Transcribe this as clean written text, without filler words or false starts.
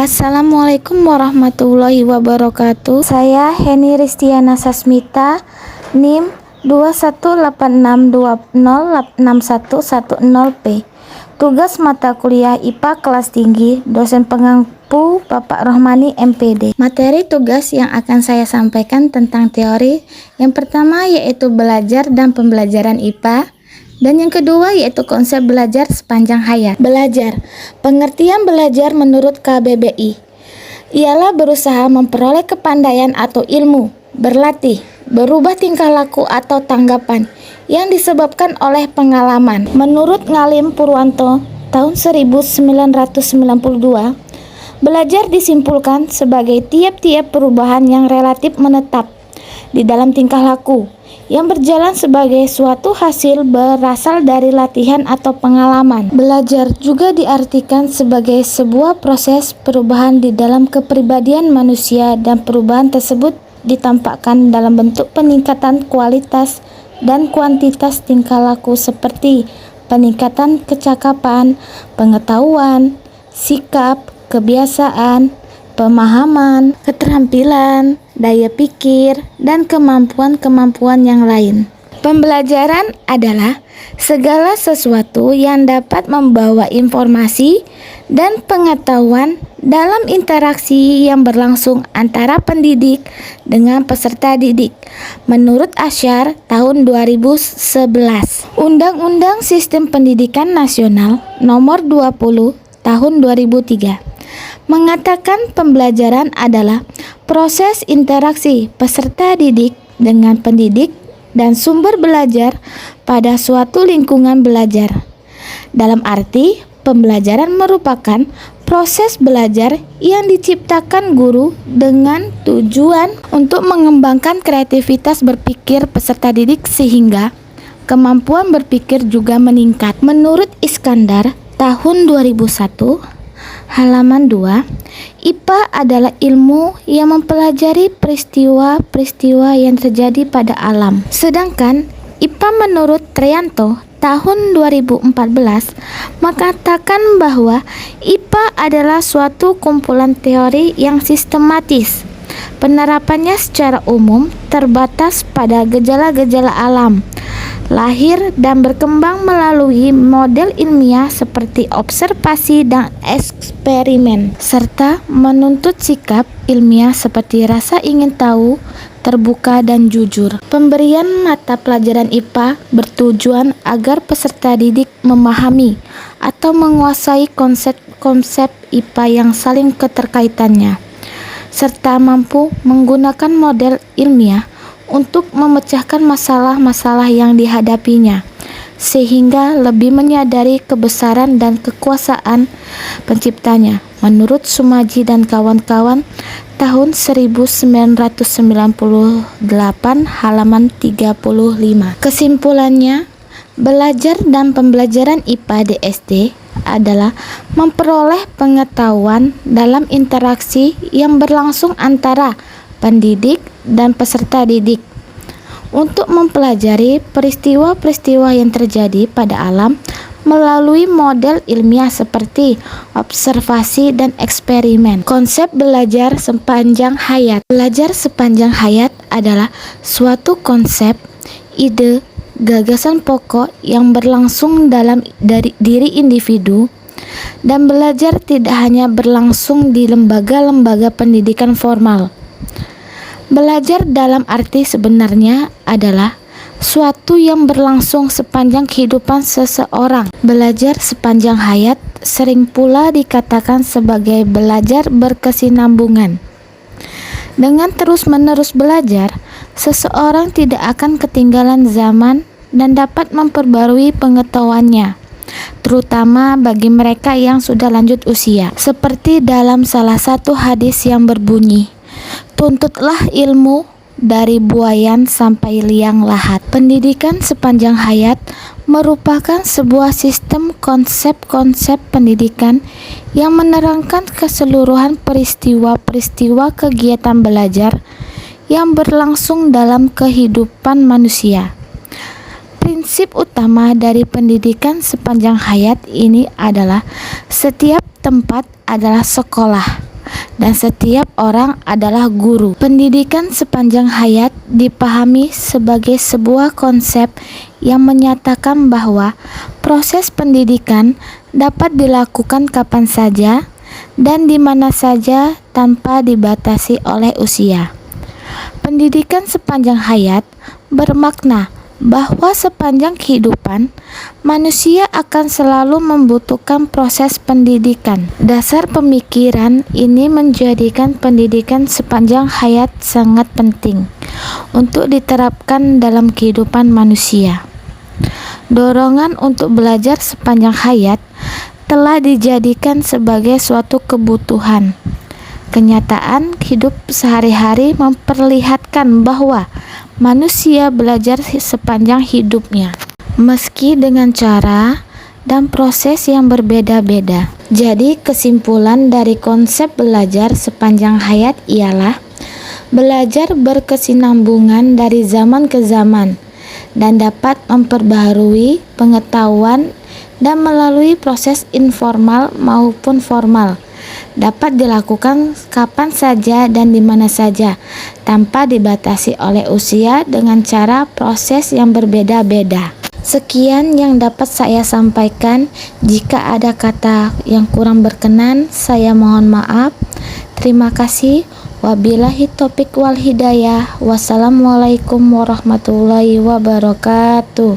Assalamualaikum warahmatullahi wabarakatuh. Saya Heni Ristiana Sasmita, NIM 21862061110P. Tugas mata kuliah IPA kelas tinggi, dosen pengampu Bapak Rohmani MPD. Materi tugas yang akan saya sampaikan tentang teori yang pertama yaitu belajar dan pembelajaran IPA. Dan yang kedua yaitu konsep belajar sepanjang hayat. Belajar. Pengertian belajar menurut KBBI ialah berusaha memperoleh kepandaian atau ilmu, berlatih, berubah tingkah laku atau tanggapan yang disebabkan oleh pengalaman. Menurut Ngalim Purwanto tahun 1992, belajar disimpulkan sebagai tiap-tiap perubahan yang relatif menetap di dalam tingkah laku yang berjalan sebagai suatu hasil berasal dari latihan atau pengalaman. Belajar juga diartikan sebagai sebuah proses perubahan di dalam kepribadian manusia, dan perubahan tersebut ditampakkan dalam bentuk peningkatan kualitas dan kuantitas tingkah laku seperti peningkatan kecakapan, pengetahuan, sikap, kebiasaan, pemahaman, keterampilan, daya pikir, dan kemampuan-kemampuan yang lain. Pembelajaran adalah segala sesuatu yang dapat membawa informasi dan pengetahuan dalam interaksi yang berlangsung antara pendidik dengan peserta didik. Menurut Ashar tahun 2011, Undang-Undang Sistem Pendidikan Nasional Nomor 20 tahun 2003 mengatakan pembelajaran adalah proses interaksi peserta didik dengan pendidik dan sumber belajar pada suatu lingkungan belajar. Dalam arti, pembelajaran merupakan proses belajar yang diciptakan guru dengan tujuan untuk mengembangkan kreativitas berpikir peserta didik sehingga kemampuan berpikir juga meningkat. Menurut Iskandar tahun 2001, halaman 2, IPA adalah ilmu yang mempelajari peristiwa-peristiwa yang terjadi pada alam. Sedangkan IPA menurut Trianto tahun 2014 mengatakan bahwa IPA adalah suatu kumpulan teori yang sistematis. Penerapannya secara umum terbatas pada gejala-gejala alam, lahir dan berkembang melalui model ilmiah seperti observasi dan eksperimen, serta menuntut sikap ilmiah seperti rasa ingin tahu, terbuka, dan jujur. Pemberian mata pelajaran IPA bertujuan agar peserta didik memahami atau menguasai konsep-konsep IPA yang saling keterkaitannya, serta mampu menggunakan model ilmiah untuk memecahkan masalah-masalah yang dihadapinya, sehingga lebih menyadari kebesaran dan kekuasaan penciptanya. Menurut Sumaji dan kawan-kawan tahun 1998 halaman 35. Kesimpulannya, belajar dan pembelajaran IPA di SD adalah memperoleh pengetahuan dalam interaksi yang berlangsung antara pendidik dan peserta didik untuk mempelajari peristiwa-peristiwa yang terjadi pada alam melalui model ilmiah seperti observasi dan eksperimen. Konsep belajar sepanjang hayat. Belajar sepanjang hayat adalah suatu konsep, ide, gagasan pokok yang berlangsung dalam diri individu, dan belajar tidak hanya berlangsung di lembaga-lembaga pendidikan formal. Belajar dalam arti sebenarnya adalah suatu yang berlangsung sepanjang kehidupan seseorang. Belajar sepanjang hayat sering pula dikatakan sebagai belajar berkesinambungan. Dengan terus-menerus belajar, seseorang tidak akan ketinggalan zaman dan dapat memperbarui pengetahuannya, terutama bagi mereka yang sudah lanjut usia. Seperti dalam salah satu hadis yang berbunyi, "Tuntutlah ilmu dari buayan sampai liang lahat." Pendidikan sepanjang hayat merupakan sebuah sistem konsep-konsep pendidikan yang menerangkan keseluruhan peristiwa-peristiwa kegiatan belajar yang berlangsung dalam kehidupan manusia. Prinsip utama dari pendidikan sepanjang hayat ini adalah setiap tempat adalah sekolah. dan setiap orang adalah guru. Pendidikan sepanjang hayat dipahami sebagai sebuah konsep yang menyatakan bahwa proses pendidikan dapat dilakukan kapan saja dan di mana saja tanpa dibatasi oleh usia. Pendidikan sepanjang hayat bermakna bahwa sepanjang kehidupan manusia akan selalu membutuhkan proses pendidikan. Dasar pemikiran ini menjadikan pendidikan sepanjang hayat sangat penting untuk diterapkan dalam kehidupan manusia. Dorongan untuk belajar sepanjang hayat telah dijadikan sebagai suatu kebutuhan. Kenyataan hidup sehari-hari memperlihatkan bahwa manusia belajar sepanjang hidupnya, meski dengan cara dan proses yang berbeda-beda. Jadi, kesimpulan dari konsep belajar sepanjang hayat ialah belajar berkesinambungan dari zaman ke zaman dan dapat memperbaharui pengetahuan dan melalui proses informal maupun formal. Dapat dilakukan kapan saja dan di mana saja tanpa dibatasi oleh usia dengan cara proses yang berbeda-beda. Sekian yang dapat saya sampaikan. Jika ada kata yang kurang berkenan, saya mohon maaf. Terima kasih. Wabillahi taufiq wal hidayah. Wassalamualaikum warahmatullahi wabarakatuh.